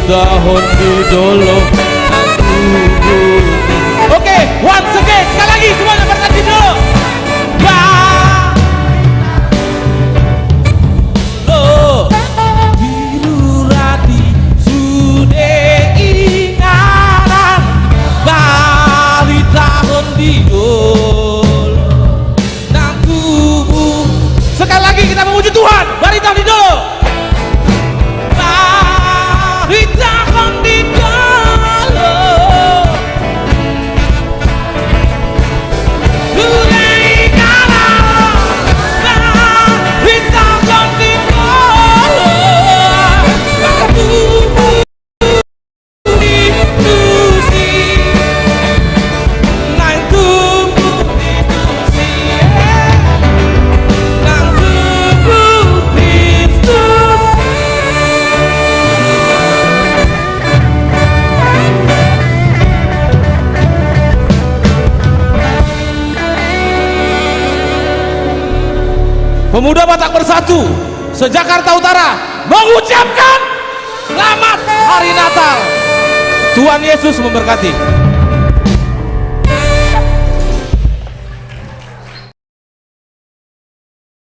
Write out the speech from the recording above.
tahun di dolo. Oke, once again, sekali lagi semuanya bertanding dulu. Biru rati sudah ingatan bali tahun di dolo. Nang tubuh. Sekali lagi kita memuji Tuhan. Bari tahun di dolo. Bari tahun di dolo. Sudah ingatan bali tahun di dolo. Nang tubuh ditusi. Nang tubuh ditusi. Nang tubuh Kristus. Pemuda Batak Bersatu se-Jakarta Utara mengucapkan selamat hari Natal. Tuhan Yesus memberkati.